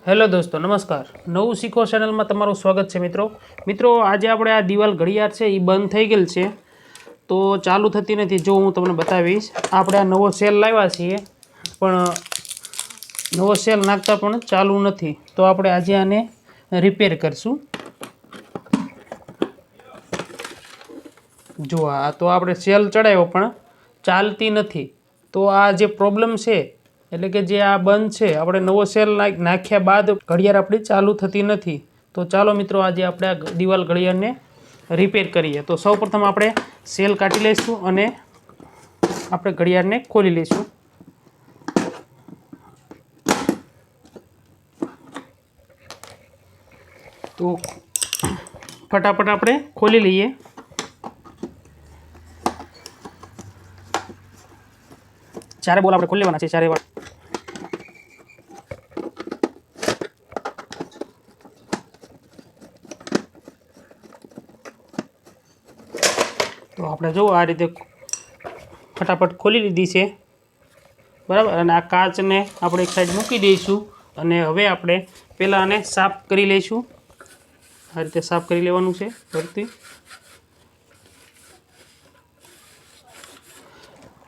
Hello दोस्तों नमस्कार। नवुं सीखो चेनल में तमारुं स्वागत है। मित्रों आज आपणे आ दीवाल घड़ियाळ छे ई बंद थई गेल छे तो चालू थती नथी। जो हूँ तमने बतावीश। आपणे आ नवो सेल लाव्या छीए पण नवो सेल नाखता पण चालू नथी तो आपणे आजे आने रिपेर करशुं। जो आ तो आपणे सेल चढ़ाव्यो पण चालती नथी तो आ जे प्रॉब्लम छे એટલે કે જે આ બંધ છે આપણે નવો સેલ નાખ્યા બાદ ઘડિયાળ આપણી ચાલુ થતી નથી। તો ચાલો મિત્રો આજે આપણે આ દિવાલ ઘડિયાળને રિપેર કરીએ। તો સૌપ્રથમ આપણે સેલ કાઢી લઈશું અને આપણે ઘડિયાળને ખોલી લઈશું। તો ફટાફટ આપણે ખોલી લઈએ। चारे बोल આપણે ખોલી લેવાના છે ચારે વાર। तो આપણે જો આ રીતે ફટાફટ ખોલી લીધી છે બરાબર। અને આ કાચને આપણે એક સાઈડ મૂકી દઈશું અને હવે આપણે પહેલા આને સાફ કરી લઈશું। આ રીતે સાફ કરી લેવાનું છે ફરીથી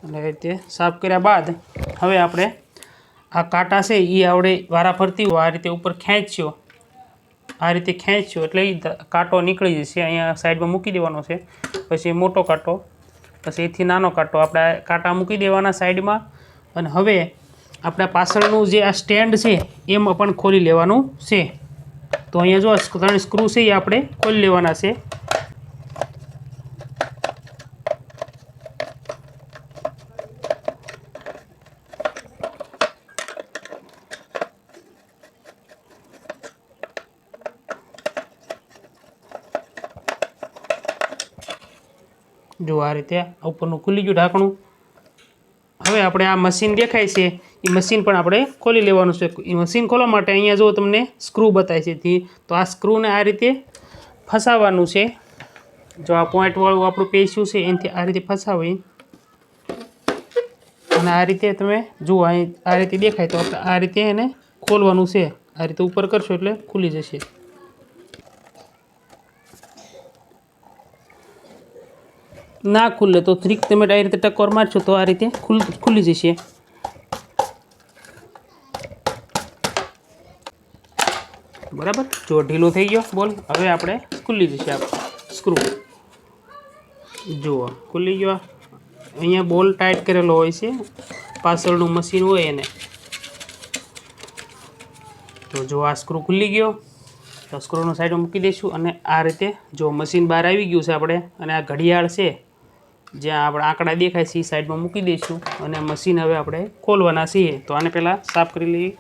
અને આ રીતે સાફ કર્યા બાદ હવે આપણે આ કાંટા છે એ આપણે વારાફરતી આ રીતે ઉપર ખેંચ્યો आ रीते खेंच्यो एटले कांटो निकली जशे। अहींया साइड में मूकी देवानो छे। पछी मोटो कांटो पछी एथी नानो कांटो आपणे कांटा मूकी देवाना साइड में। अने हवे आपणे पाछळनुं जे आ स्टेन्ड छे एमां पण खोली लेवानुं छे। तो अहींया जो 3 स्क्रू छे ए आपणे खोली लेवाना छे। जो आ रीते उपरनु खुली गयुं ढांकणुं। हवे आपणे आ मशीन देखाय छे ए मशीन पण आपणे खोली लेवानुं छे। ए मशीन खोलवा माटे अहींया जो तमने स्क्रू बताय छे तो आ स्क्रूने आ रीते फसाववानुं छे। जो आ पॉइंट वाळुं आपणुं पेस्यु छे एनाथी आ रीते फसावी अने आ रीते तमे जुओ आ रीते देखाय तो आ रीते एने खोलवानुं छे। आ रीते उपर करशो एटले खुली जशे। ना खुले तो थ्रीक तमे आ रीते टकोर मारशो तो आ रीते खुली जशे। बराबर जो ढीलो थई गयो बोल हवे आपणे खुली जशे। आप स्क्रू जुओ खुली गयो। अहींया बोल टाइट करेलो होय छे पाछळनुं मशीन होय एने। तो जो आ स्क्रू खुली गयो तो स्क्रूनो साइड में मूकी दईशुं अने आ रीते जो मशीन बहार आवी गयुं छे आपणे अने आ घड़ियाळ छे ज्यां आपणे आंकड़ा देखाय छे साइड में मूकी दईशुं अने मशीन हवे आपणे खोलवाना छीए। तो आने पहेला साफ करी लईए।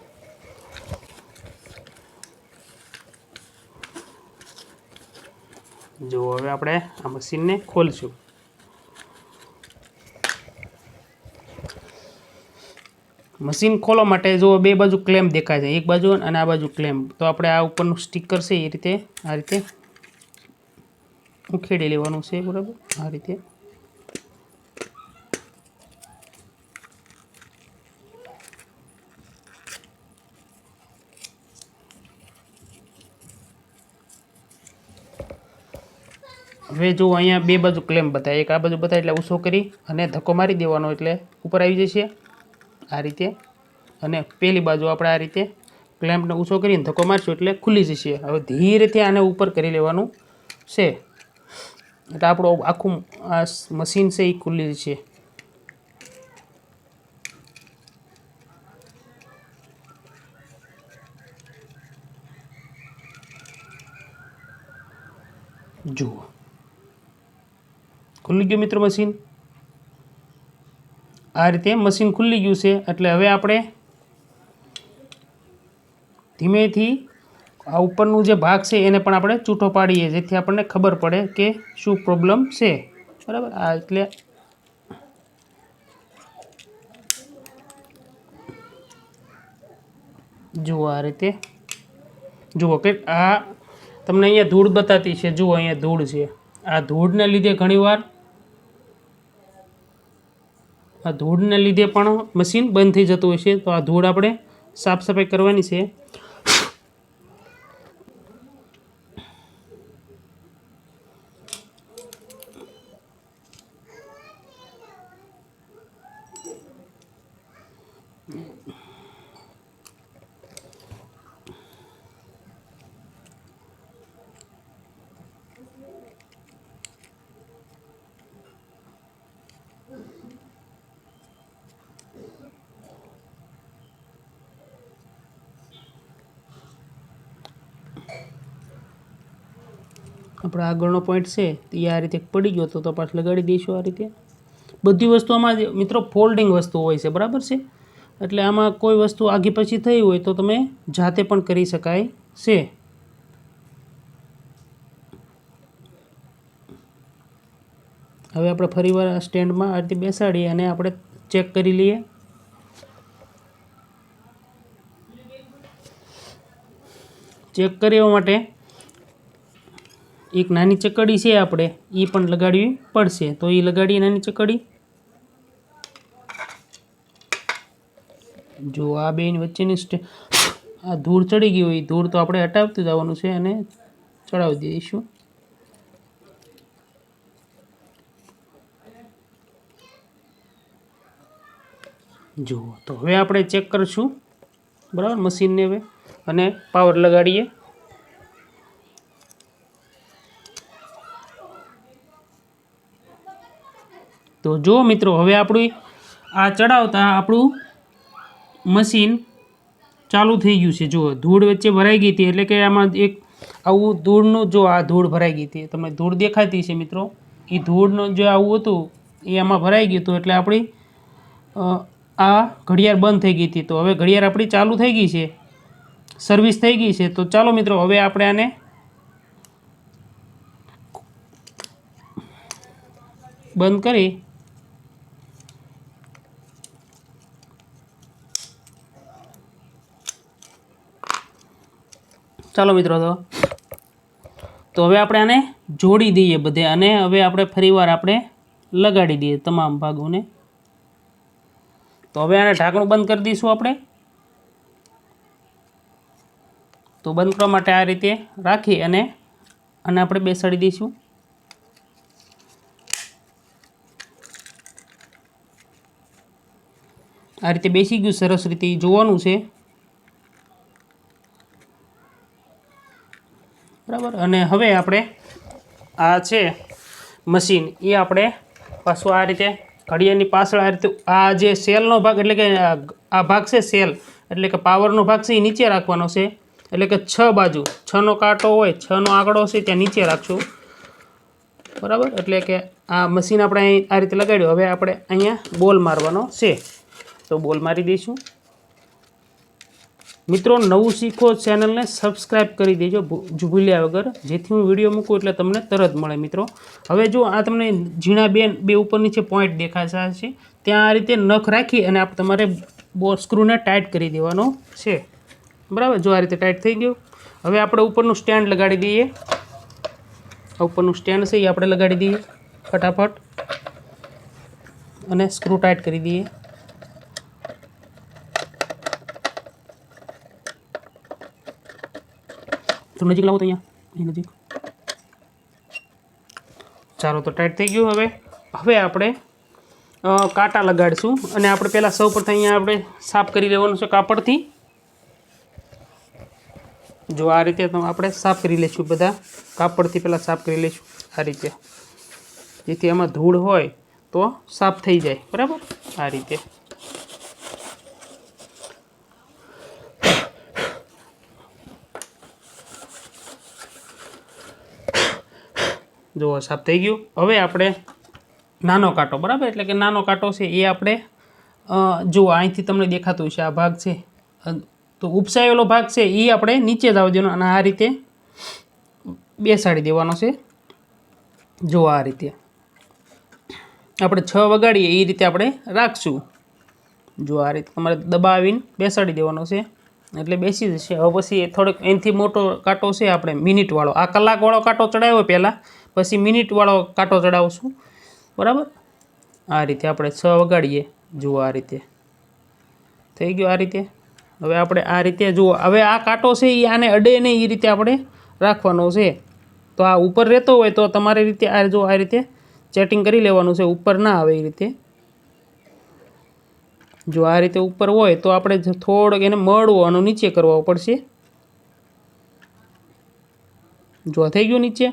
जो हवे आपणे आ मशीन ने खोलशुं। मशीन खोलवा माटे जो बे बाजू क्लेम्प देखाय छे एक बाजू अने आ बाजू क्लेम्प। तो आपणे आ उपरनुं स्टीकर छे ए रीते आ रीते उखेडी लेवानुं छे बराबर। आ रीते हवे जो अहींया बे बाजू क्लेम्प बताय एक आ बाजू बताय एटले ऊंचो करी अने धक्को मारी देवानो एटले उपर आवी जशे आ रीते। अने पेली बाजू आपणे आ रीते क्लेम्पने ऊंचो करीने धक्को मारशुं एटले खुली जशे। हवे धीरेथी आने उपर करी लेवानुं छे एटले आपणुं आखुं आ मशीन छे ए खुली जशे। जुओ खुली गयुं मित्र मशीन। आ रीते मशीन खुली गयुं छे एटले हवे आपणे धीमेथी आ उपरनुं जे भाग छे एने पण आपणे छूटो पाडीए जेथी आपणने खबर पड़े के शुं प्रॉब्लम छे बराबर। आ एटले जुओ आ रीते जुओ के आ तमने अहींया धूळ बताती छे। जुओ अहींया धूळ छे। आ धूळने लीधे घणीवार आ धूळने लीधे पण मशीन बंद थई जतुं होय छे। तो आ धूळ आपणे साफ सफाई करवानी छे। આપણે આગળનો પોઈન્ટ છે એ આ રીતે પડી ગયો તો પાછો લગાડી દઈશું આ રીતે. બધી વસ્તુઓમાં મિત્રો ફોલ્ડિંગ વસ્તુ હોય છે, બરાબર છે. એટલે આમાં કોઈ વસ્તુ આગી પછી થઈ હોય તો તમે જાતે પણ કરી શકાય છે. હવે આપણે ફરીવાર આ સ્ટેન્ડમાં આ રીતે બેસાડીએ અને આપણે ચેક કરી લઈએ. ચેક કરવા માટે એક નાની ચકડી છે આપણે એ પણ લગાડવી પડશે. તો એ લગાડીએ નાની ચકડી. જો આ બેની વચ્ચેની આ ધૂળ ચડી ગઈ હોય, ધૂળ તો આપણે હટાવતું જવાનું છે અને ચડાવી દઈશું. જુઓ તો હવે આપણે ચેક કરીશું, બરાબર, મશીનને હવે, અને પાવર લગાડીએ. તો જો મિત્રો હવે આપણી આ ચડાવતા આપણું મશીન ચાલુ થઈ ગયું છે. જુઓ ધૂળ વચ્ચે ભરાઈ ગઈ હતી, એટલે કે આમાં એક આવું ધૂળનું, જો આ ધૂળ ભરાઈ ગઈ હતી, તમને ધૂળ દેખાતી છે મિત્રો, એ ધૂળનું જે આવું હતું એ આમાં ભરાઈ ગયું હતું. એટલે આપણી આ ઘડિયાળ બંધ થઈ ગઈ હતી. તો હવે ઘડિયાળ આપણી ચાલુ થઈ ગઈ છે, સર્વિસ થઈ ગઈ છે. તો ચાલો મિત્રો હવે આપણે આને બંધ કરી ચાલો મિત્રો તો હવે આપણે આને જોડી દઈએ બધે, અને હવે આપણે ફરીવાર આપણે લગાડી દઈએ તમામ ભાગોને. તો હવે આને ઢાંકણું બંધ કરી દઈશું આપણે. તો બંધ કરવા માટે આ રીતે રાખી અને આપણે બેસાડી દઈશું. આ રીતે બેસી ગયું સરસ રીતે, જોવાનું છે, બરાબર. અને હવે આપણે આ છે મશીન એ આપણે પાછું આ રીતે ઘડિયાળની પાછળ આ રીતે આ જે સેલનો ભાગ, એટલે કે આ ભાગ છે સેલ, એટલે કે પાવરનો ભાગ છે એ નીચે રાખવાનો છે. એટલે કે 6 બાજુ 6નો કાંટો હોય, 6નો આંકડો છે ત્યાં નીચે રાખશું, બરાબર. એટલે કે આ મશીન આપણે અહીં આ રીતે લગાડ્યું. હવે આપણે અહીંયા બોલ મારવાનો છે, તો બોલ મારી દઈશું. મિત્રો નવું શીખો ચેનલને સબસ્ક્રાઈબ કરી દેજો ભૂલ્યા વગર, જેથી હું વિડીયો મૂકું એટલે તમને તરત મળે મિત્રો. હવે જો આ તમને ઝીણા બે ઉપર નીચે પોઈન્ટ દેખાય છે, ત્યાં આ રીતે નખ રાખી અને તમારે સ્ક્રૂને ટાઈટ કરી દેવાનો છે, બરાબર. જો આ રીતે ટાઈટ થઈ ગયું. હવે આપણે ઉપરનું સ્ટેન્ડ લગાડી દઈએ. ઉપરનું સ્ટેન્ડ છે એ આપણે લગાડી દઈએ ફટાફટ, અને સ્ક્રૂ ટાઈટ કરી દઈએ. તો નજીક લાવો, તો અહીંયા નજીક. ચાલો તો ટાઈટ થઈ ગયું. હવે આપણે કાંટા લગાડીશું, અને આપણે પહેલાં સૌ પ્રથમ અહીંયા આપણે સાફ કરી લેવાનું છે કાપડથી. જો આ રીતે આપણે સાફ કરી લઈશું, બધા કાપડથી પહેલાં સાફ કરી લઈશું આ રીતે, જેથી આમાં ધૂળ હોય તો સાફ થઈ જાય, બરાબર. આ રીતે જો સાફ થઈ ગયું. હવે આપણે નાનો કાંટો, બરાબર, એટલે કે નાનો કાંટો છે એ આપણે જો અહીંથી તમને દેખાતું છે આ ભાગ છે, તો ઉપસાયેલો ભાગ છે એ આપણે નીચે જ આવવા દેવાનો, અને આ રીતે બેસાડી દેવાનો છે. જો આ રીતે આપણે 6 વગાડીએ એ રીતે આપણે રાખશું. જો આ રીતે તમારે દબાવીને બેસાડી દેવાનો છે, એટલે બેસી જશે. હવે પછી થોડોક એનાથી મોટો કાંટો છે આપણે મિનિટવાળો, આ કલાકવાળો કાંટો ચડાવ્યો પહેલાં, પછી મિનિટવાળો કાંટો ચડાવશું, બરાબર. આ રીતે આપણે 6 વગાડીએ. જુઓ આ રીતે થઈ ગયું. આ રીતે હવે આપણે આ રીતે જુઓ, હવે આ કાંટો છે એ આને અડે નહીં એ રીતે આપણે રાખવાનો છે. તો આ ઉપર રહેતો હોય તો તમારી રીતે આ જો આ રીતે સેટિંગ કરી લેવાનું છે, ઉપર ના આવે એ રીતે. જો આ રીતે ઉપર હોય તો આપણે થોડોક એને મળવો અને નીચે કરવો પડશે. જો થઈ ગયું નીચે.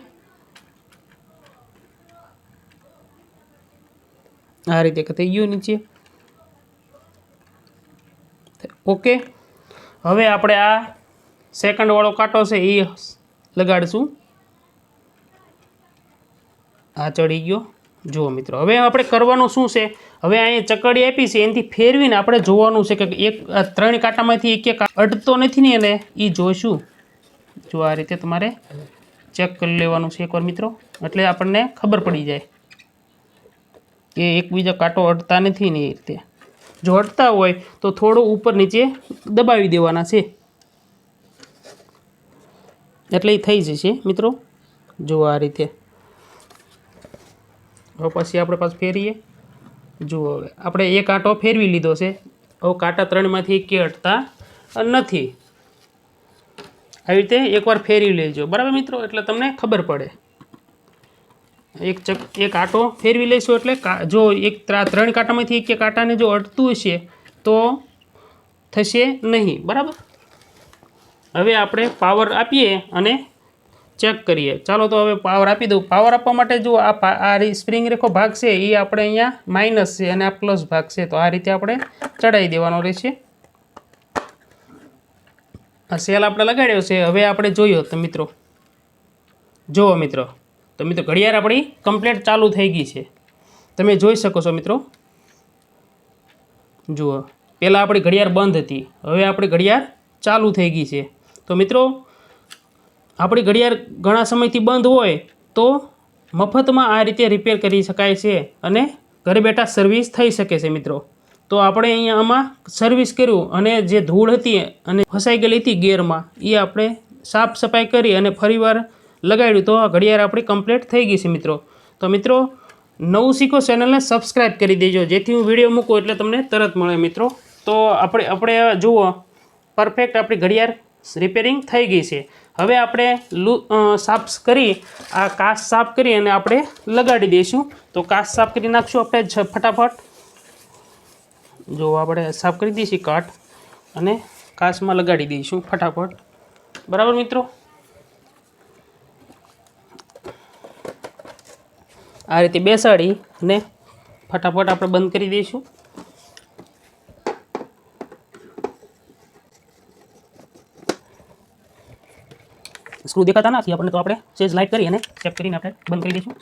આ રીતે થઈ ગયું નીચે. ઓકે. હવે આપણે આ સેકન્ડ વાળો કાંટો છે એ લગાડીશું. આ ચડી ગયો જુઓ મિત્રો। હવે આપણે કરવાનું શું છે, હવે અહીંયા ચકડી આપી છે એનાથી ફેરવીને આપણે જોવાનું છે કે એક 3 કાંટામાંથી એક અડતો નથી ને એને એ જોઈશું। જો આ રીતે તમારે ચેક કરી લેવાનું છે એકવાર મિત્રો, એટલે આપણને ખબર પડી જાય કે એકબીજા કાંટો અડતા નથી ને એ રીતે। જો અડતા હોય તો થોડું ઉપર નીચે દબાવી દેવાના છે એટલે એ થઈ જશે મિત્રો। જો આ રીતે હવે પછી આપણે પાછું ફેરીએ। જુઓ હવે આપણે એક કાંટો ફેરવી લીધો છે, હવે કાંટા 3માંથી એક અડતા નથી। આવી રીતે એકવાર ફેરવી લેજો બરાબર મિત્રો, એટલે તમને ખબર પડે। એક આંટો ફેરવી લઈશું એટલે જો 3 કાંટામાંથી એક કાંટાને જો અડતું હશે તો થશે નહીં બરાબર। હવે આપણે પાવર આપીએ અને ચેક કરીએ। ચાલો તો હવે પાવર આપી દઉં। પાવર આપવા માટે જો આ સ્પ્રિંગ રેખો ભાગ છે એ આપણે અહીંયા માઇનસ છે અને આ પ્લસ ભાગ છે, તો આ રીતે આપણે ચડાવી દેવાનો રહેશે। આ સેલ આપણે લગાડ્યો છે। હવે આપણે જોયો તો મિત્રો, જુઓ મિત્રો, તો મિત્રો ઘડિયાળ આપણી કમ્પ્લીટ ચાલુ થઈ ગઈ છે, તમે જોઈ શકો છો મિત્રો। જુઓ પહેલાં આપણી ઘડિયાળ બંધ હતી, હવે આપણી ઘડિયાળ ચાલુ થઈ ગઈ છે। તો મિત્રો આપણી ઘડિયાળ ઘણા સમયથી બંધ હોય તો મફતમાં આ રીતે રિપેર કરી શકાય છે અને ઘરે બેઠા સર્વિસ થઈ શકે છે મિત્રો। તો આપણે અહીંયા આમાં સર્વિસ કર્યું અને જે ધૂળ હતી અને ફસાઈ ગયેલી હતી ગેરમાં એ આપણે સાફ સફાઈ કરી અને ફરીવાર લગાડ્યું તો આ ઘડિયાળ આપણી કમ્પ્લીટ થઈ ગઈ છે મિત્રો। તો મિત્રો નવું શીખો ચેનલને સબસ્ક્રાઈબ કરી દેજો, જેથી હું વિડીયો મૂકું એટલે તમને તરત મળે મિત્રો। તો આપણે જુઓ પરફેક્ટ આપણી ઘડિયાળ રિપેરિંગ થઈ ગઈ છે। હવે આપણે સાફ કરી આ કાચ સાફ કરી અને આપણે લગાડી દઈશું। તો કાચ સાફ કરી નાખશું આપણે ફટાફટ। જો આપણે સાફ કરી દઈશું કાચ અને કાચમાં લગાડી દઈશું ફટાફટ બરાબર મિત્રો। આ રીતે બેસાડી અને ફટાફટ આપણે બંધ કરી દઈશું। સ્ક્રૂ દેખાતા નથી આપણને, તો આપણે સેજ લાઇટ કરી અને ચેક કરીને આપણે બંધ કરી દઈશું।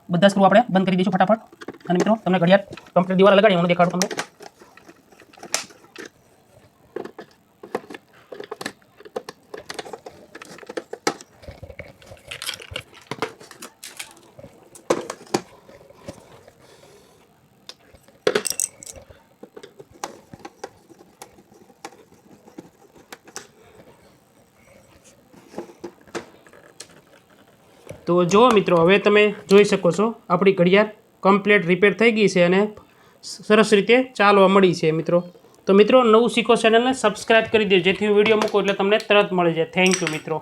બધા સ્ક્રૂ આપણે બંધ કરી દઈશું ફટાફટ। અને મિત્રો તમને ઘડિયાળ કમ્પ્લીટ દિવાલ લગાડી હું દેખાડું તમને। તો જો મિત્રો હવે તમે જોઈ શકો છો આપણી ઘડિયાળ કમ્પ્લીટ રિપેર થઈ ગઈ છે અને સરસ રીતે ચાલવા મળી છે મિત્રો। તો મિત્રો નવું શીખો ચેનલને સબસ્ક્રાઈબ કરી દેજો, જેથી વિડીયો મૂકો એટલે તમને તરત મળી જાય। થેન્ક યુ મિત્રો।